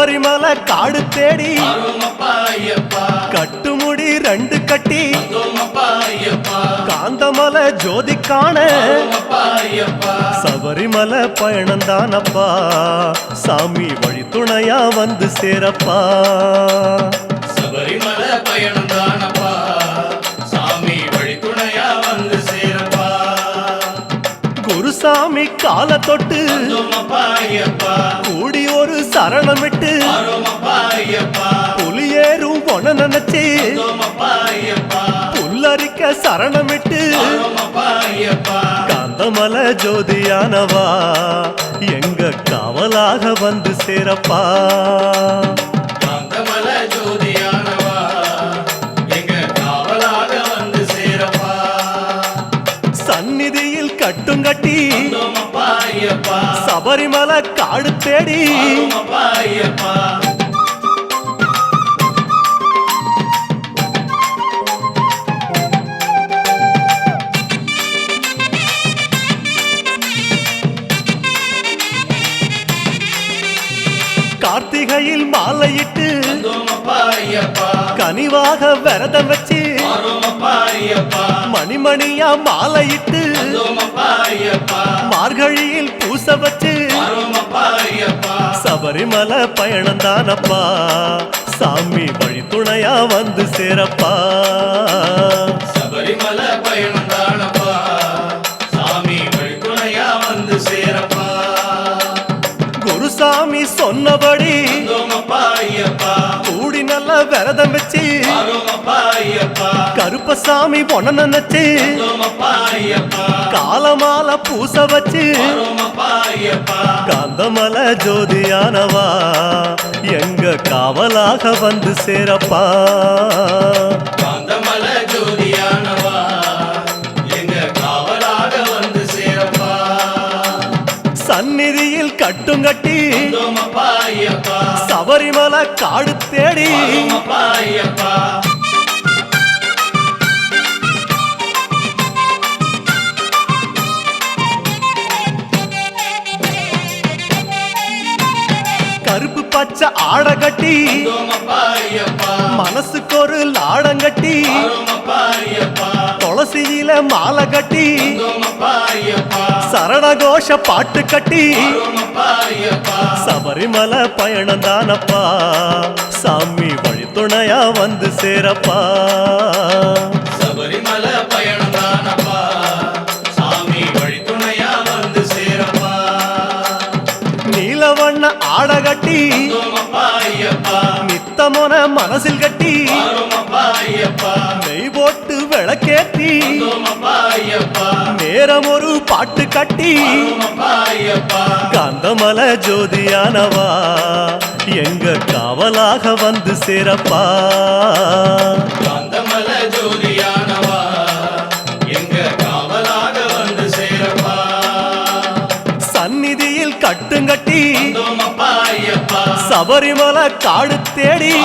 சபரிமலை காடு தேடி கட்டுமுடி ரெண்டு கட்டி காந்தமலை ஜோதி காண சபரிமலை பயணந்தானப்பா சாமி வழி துணையா வந்து சேரப்பா சபரிமலை பயணந்தானப்பா சாமி வழி துணையா வந்து சேரப்பா குருசாமி கால தொட்டு கூடி ஒரு சரணமிட்டு புலியேறும் பொண்ண நினைச்சு புல்லரிக்க சரணமிட்டு காந்தமலை ஜோதியானவா எங்க காவலாக வந்து சேரப்பா காந்தமலை ஜோதியானவா எங்க காவலாக வந்து சேரப்பா சந்நிதியில் கட்டுங்கட்டி சபரிமலை காடு தேடி கார்த்திகையில் மாலையிட்டு கனிவாக விரதம் வச்சு மணிமணியா மாலையிட்டு மார்கழியில் பூச வச்சு சபரிமலை பயணந்தானப்பா சாமி வழி துணையா வந்து சேரப்பா சபரிமலை பயணந்தானப்பா சாமி வழி துணையா வந்து சேரப்பா குருசாமி சொன்னபடி கூடி நல்ல விரதம் வச்சு கருப்பசாமி பொண்ண நினைச்சு காலமால பூச வச்சு காந்தமலை ஜோதியானவா எங்க காவலாக வந்து சேரப்பா காந்தமலை ஜோதியானவா எங்க காவலாக வந்து சேரப்பா சந்நிதியில் கட்டுங்கட்டி சபரிமலை காடு தேடி கருப்பு பச்சை ஆட கட்டி மனசுக்கு ஒரு லாடங்கட்டி துளசியில மாலை கட்டி சரணகோஷ பாட்டு கட்டி சபரிமலை பயணந்தானப்பா சாமி வழி துணையா வந்து சேரப்பா சபரிமலை பயணந்தானப்பா சாமி வழி துணையா வந்து சேரப்பா நீலவண்ண ஆட கட்டி நித்தமொன மனசில் கட்டி நெய் போட்டு விளக்கேத்தி நேரம் ஒரு பாட்டு கட்டி காந்தமலை ஜோதியானவா எங்க காவலாக வந்து சேரப்பா காந்தமலை ஜோதியானவா எங்க காவலாக வந்து சேரப்பா சந்நிதியில் கட்டுங்கட்டி சபரிமலை காடு தேடி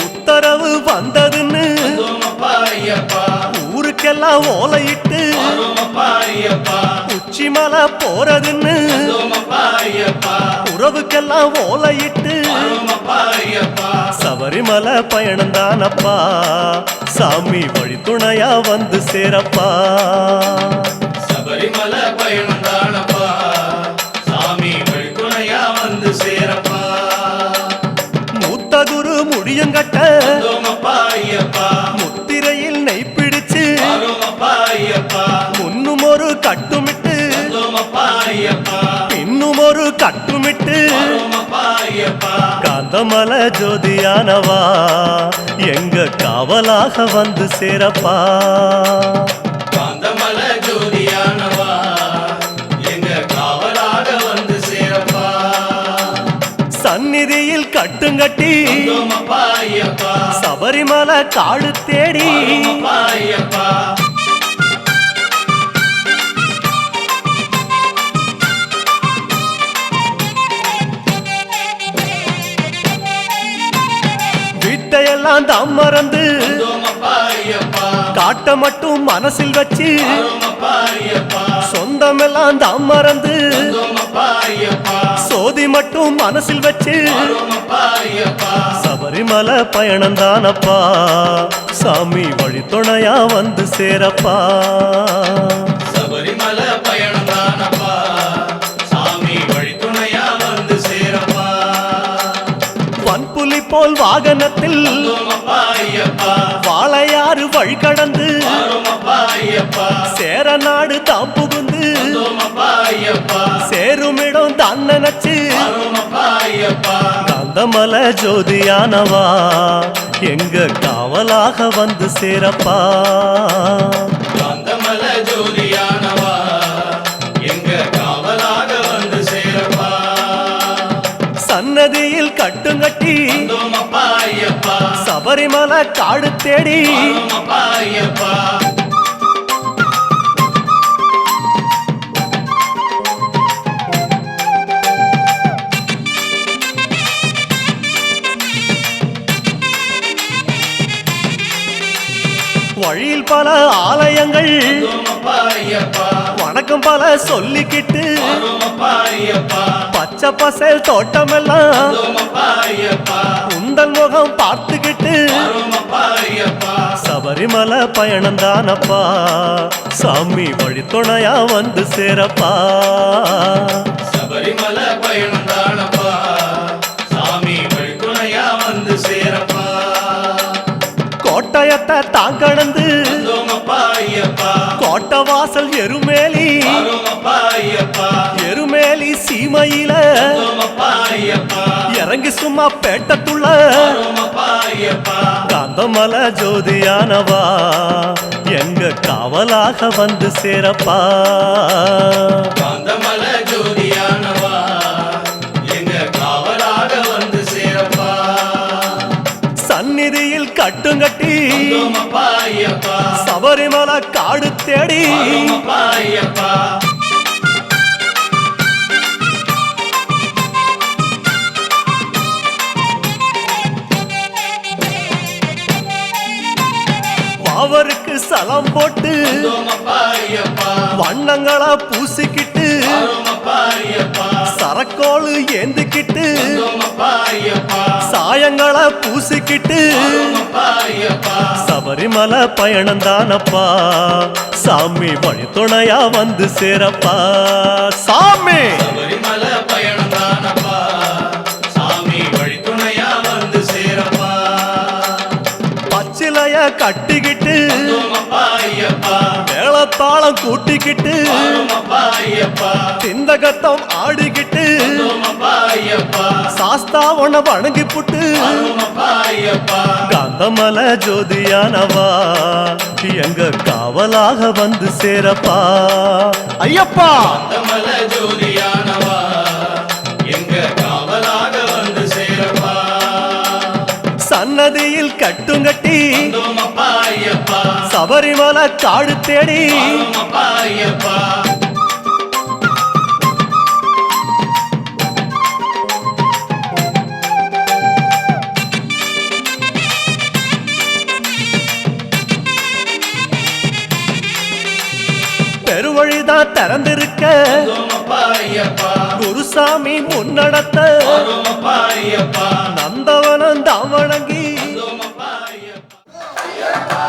உத்தரவு வந்ததுன்னு ஊருக்கெல்லாம் ஓலையிட்டு உச்சிமலை போறதுன்னு உறவுக்கெல்லாம் ஓலையிட்டு சபரிமலை பயணந்தானப்பா சாமி வழி துணையா வந்து சேரப்பா சபரிமலை பயணந்தானப்பா சாமி வழி துணையா வந்து சேரப்பா மூத்த குரு முடியங்கட்ட முத்திரையில் நெய் பிடிச்சு முன்னும் ஒரு கட்டுமிட்டு பின்னும் ஒரு கட்டுமிட்டு காந்தமலை ஜோதியானவா எங்க காவலாக வந்து சேரப்பா காந்தமலை ஜோதியானவா எங்க காவலாக வந்து சேரப்பா சந்நிதியில் கட்டுங்கட்டி சபரிமலை காடு தேடி வீட்டையெல்லாம் தாம் மறந்து வந்தோமப்பா ஐயப்பா காட்ட மட்டும் மனசில் வச்சு வாரோமப்பா ஐயப்பா சொந்தமெல்லாம் தாம் மறந்து வந்தோமப்பா ஐயப்பா சோதி மட்டும் மனசில் வச்சு வாரோமப்பா ஐயப்பா சபரிமலை பயணம் தானப்பா சாமி வழித்துணையா வந்து சேரப்பா சபரிமலை பயணம் தானப்பா சாமி வழித்துணையா வந்து சேரப்பா வன்புலி போல் வாகனத்தில் வந்தோமப்பா ஐயப்பா வாழையாறு வழி கடந்து வாரோமப்பா ஐயப்பா சேர நாடு தாம் புகுந்து வந்தோமப்பா ஐயப்பா சேருமிடம் தான் நினைச்சு வாரோமப்பா ஐயப்பா காந்தமலை ஜோதியானவா எங்க காவலாக வந்து சேரப்பா காந்தமல ஜோதியானவா எங்க காவலாக வந்து சேரப்பா சன்னதியில் கட்டுங்கட்டி வந்தோமப்பா ஐயப்பா சபரிமலை காடு தேடி வாரோமப்பா ஐயப்பா வழியில் பல ஆலயங்கள் வந்தோமப்பா ஐயப்பா வணக்கம் பல சொல்லிக்கிட்டு வாரோமப்பா ஐயப்பா பச்சை பசேல் தோட்டமெல்லாம் வந்தோமப்பா ஐயப்பா உந்தன் முகம் பார்த்துக்கிட்டு வாரோமப்பா ஐயப்பா சபரிமலை பயணம் தானப்பா சாமி வழித்துணையா வந்து சேரப்பா சபரிமலை பயணம் தானப்பா சாமி வழித்துணையா வந்து சேரப்பா கோட்டயத்தை தான் கடந்து வந்தோமப்பா ஐயப்பா கோட்டை வாசல் எருமேலி வாரோமப்பா ஐயப்பா எருமேலி சீமையில வந்தோமப்பா ஐயப்பா இறங்கி சும்மா பேட்டத்துள்ள வாரோமப்பா ஐயப்பா காந்தமலை ஜோதியானவா எங்க காவலாக வந்து சேரப்பா காந்தமல ஜோதியானவா எங்க காவலாக வந்து சேரப்பா சந்நிதியில் கட்டுங்கட்டி வந்தோமப்பா ஐயப்பா சபரிமலை காடு தேடி வாரோமப்பா ஐயப்பா அவருக்கு சலம் போட்டு வந்தோமப்பா ஐயப்பா வண்ணங்களா பூசிக்கிட்டு வாரோமப்பா ஐயப்பா சரக்கோளு ஏந்திக்கிட்டு வந்தோமப்பா ஐயப்பா சாயங்களா பூசிக்கிட்டு வாரோமப்பா ஐயப்பா சபரிமலை பயணம் தானப்பா சாமி வழித்துணையா வந்து சேரப்பா சாமி சபரிமலை பயணம் தானப்பா சாமி வழித்துணையா வந்து சேரப்பா பச்சிலைய கட்டிக்கிட்டு வந்தோமப்பா ஐயப்பா மேளத்தாளம் கூட்டிக்கிட்டு வாரோமப்பா ஐயப்பா திந்தகத்தம் ஆடிக்கிட்டு வந்தோமப்பா ஐயப்பா சாஸ்தாவன வணங்கி புட்டு வாரோமப்பா ஐயப்பா காந்தமலை ஜோதியானவா எங்க காவலாக வந்து சேரப்பா ஐயப்பா காந்தமல ஜோதியானவா எங்க காவலாக வந்து சேரப்பா சன்னதியில் கட்டுங்கட்டி வந்தோமப்பா ஐயப்பா சபரிமலை காடு தேடி வாரோமப்பா ஐயப்பா பெருவழிதான் திறந்திருக்க வந்தோமப்பா ஐயப்பா குருசாமி முன்னடத்த வாரோமப்பா ஐயப்பா நந்தவனம் தான் வணங்கி வந்தோமப்பா ஐயப்பா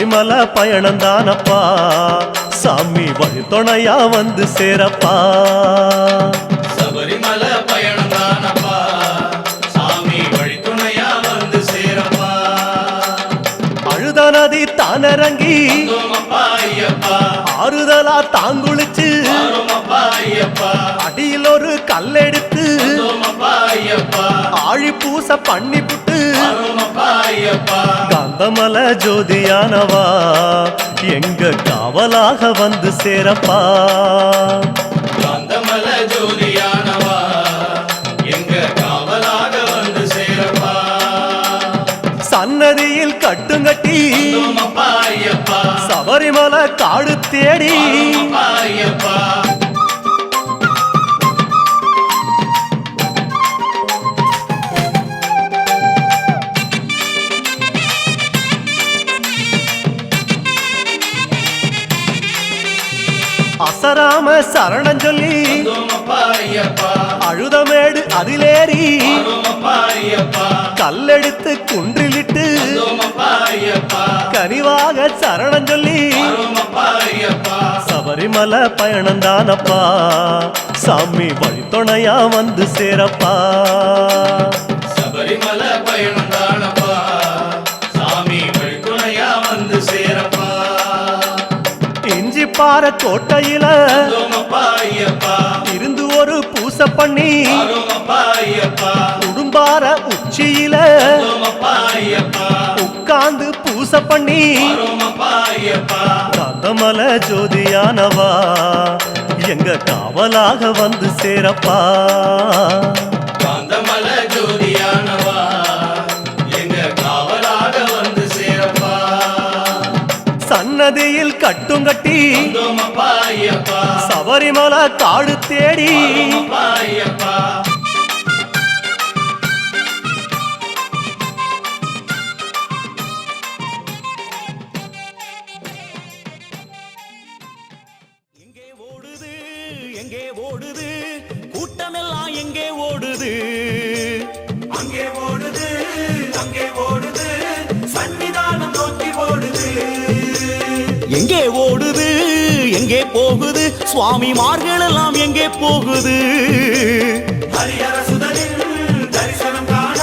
சபரிமலை பயணந்தானப்பா சாமி வழித்துணையா வந்து சேரப்பா சபரிமலை பயணம் தானப்பா சாமி வழித்துணையா வந்து சேரப்பா அழுத நதி தானிறங்கி வந்தோமப்பா ஐயப்பா ஆறுதலா தாங்குளிச்சு வரோமப்பா ஐயப்பா அடியில் ஒரு கல்லெடுத்து வந்தோமப்பா ஐயப்பா ஆழி பூச பண்ணி புட்டு வரோமப்பா ஐயப்பா காந்தமல ஜோதியானவா எங்க காவலாக வந்து சேரப்பா காந்தமல ஜோதியானவா எங்க காவலாக வந்து சேரப்பா சன்னதியில் கட்டுங்கட்டி வந்தோமப்பா ஐயப்பா சபரிமலை காடு தேடி வரோமப்பா ஐயப்பா அசராம சரணம் சொல்லி வந்தோமப்பா ஐயப்பா அழுதமேடு அதிலேறி வரோமப்பா ஐயப்பா கல்லெடுத்து குன்றிலிட்டு வந்தோமப்பா ஐயப்பா கனிவாக சரணம் சொல்லி வரோமப்பா ஐயப்பா சபரிமலை பயணந்தானப்பா சாமி வழித்துணையா வந்து சேரப்பா சபரிமலை பயணம் தானப்பா சாமி வழித்துணையா வந்து சேரப்பா இஞ்சி பாற கோட்டையில வந்தோமப்பா ஐயப்பா இருந்து ஒரு பூச பண்ணி வரோமப்பா ஐயப்பா உடும்பார உச்சியில வந்தோமப்பா ஐயப்பா உட்கார்ந்து பூச பண்ணி வரோமப்பா ஐயப்பா காந்தமல ஜோதியானவா எங்க காவலாக வந்து சேரப்பா காந்தமல ஜோதியானவா எங்க காவலாக வந்து சேரப்பா சன்னதியில் கட்டுங்கட்டி வந்தோமப்பா ஐயப்பா சபரிமலை காடு தேடி வரோமப்பா ஐயப்பா எங்கே ஓடுது எங்கே ஓடுது கூட்டமெல்லாம் எங்கே ஓடுது அங்கே ஓடுது அங்கே ஓடுது சன்னிதானம் நோக்கி ஓடுது எங்கே ஓடுது எங்கே போகுது சுவாமிமார்கள் எல்லாம் எங்கே போகுது ஹரிஹர சுதனின் தரிசனம் காண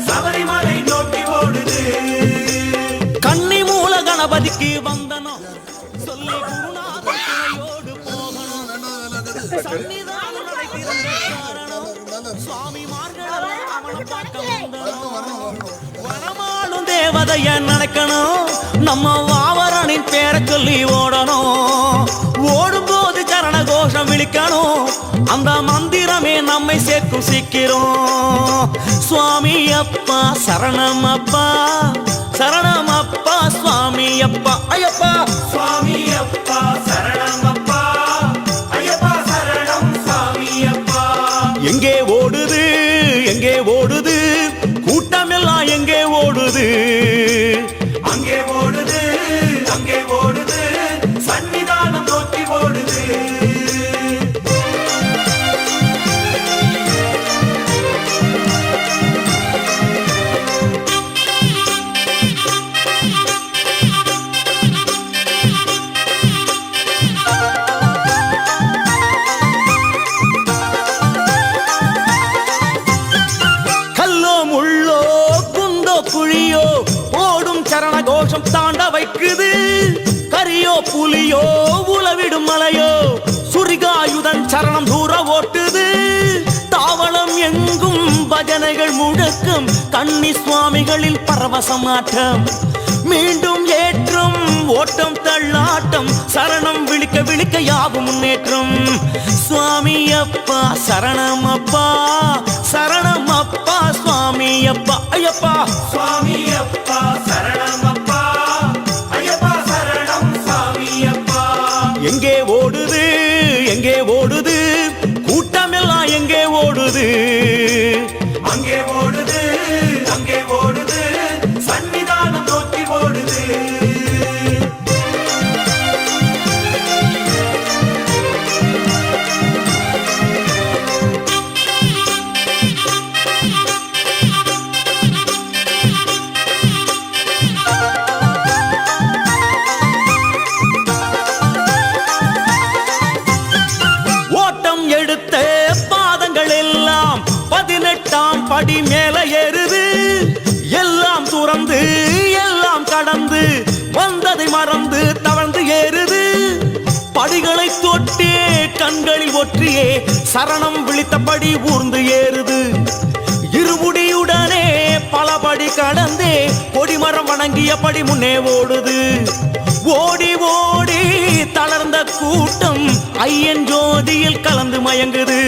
சபரிமலை நோக்கி ஓடுது கன்னி மூல கணபதிக்கு வந்தனம் சொல்லி குருநாதன் துணையோடு போகணும் சன்னிதானம் நடைபெறும் காரணம் சுவாமிமார்கள் எல்லாம் அவனை பார்க்க வந்தனம் வனமாளும் தேவதைய நினைக்கணும் நம்ம வாவரனின் பேரை சொல்லி ஓடணும் ஓடும்போது சரண கோஷம் விழிக்கணும் அந்த மந்திரமே நம்மை சேர்க்கும் சீக்கிரம் சுவாமி அப்பா சரணம் அப்பா சரணம் அப்பா சுவாமி அப்பா ஐயப்பா சுவாமி அப்பா சரணம் அப்பா ஐயப்பா சரணம் சுவாமி அப்பா எங்கே ஓடுது எங்கே ஓடுது கூட்டமெல்லாம் எங்கே ஓடுது அங்கே ஓடுது அங்கே ஓடுது சன்னிதானம் நோக்கி ஓடுது கல்லோ முள்ளோ குந்தோ குழியோ ஓடும் சரண கோஷம் தாண்ட வைக்குது கரியோ புலியோ உளவிடும் மலையோ சுரிகாயுதன் சரணம் தூர ஓட்டுது தாவளம் எங்கும் பஜனைகள் முழக்கம் கன்னி சுவாமிகளில் பரவசமாட்டம் மீண்டும் ஏற்றம் ஓட்டம் தள்ளாட்டம் சரணம் விழிக்க விழிக்க யாவும் முன்னேற்றம் சுவாமி அப்பா சரணம் அப்பா சரணம் அப்பா சுவாமி அப்பா ஐயப்பா சுவாமி அப்பா சரணம் அப்பா ஐயப்பா சரணம் சுவாமி அப்பா எங்கே ஓடுது எங்கே ஓடுது கூட்டமெல்லாம் எங்கே ஓடுது அங்கே ஓடுது அங்கே ஓடுது சன்னிதானம் நோக்கி ஓடுது மறந்து தவழ்ந்து ஏறுது படிகளை தொட்டே கண்களில் ஒற்றியே சரணம் விழித்தபடி ஊர்ந்து ஏறுது இருமுடியுடனே பலபடி கடந்தே கொடிமரம் வணங்கியபடி முன்னே ஓடுது ஓடி ஓடி தளர்ந்த கூட்டம் ஐயன் ஜோதியில் கலந்து மயங்குது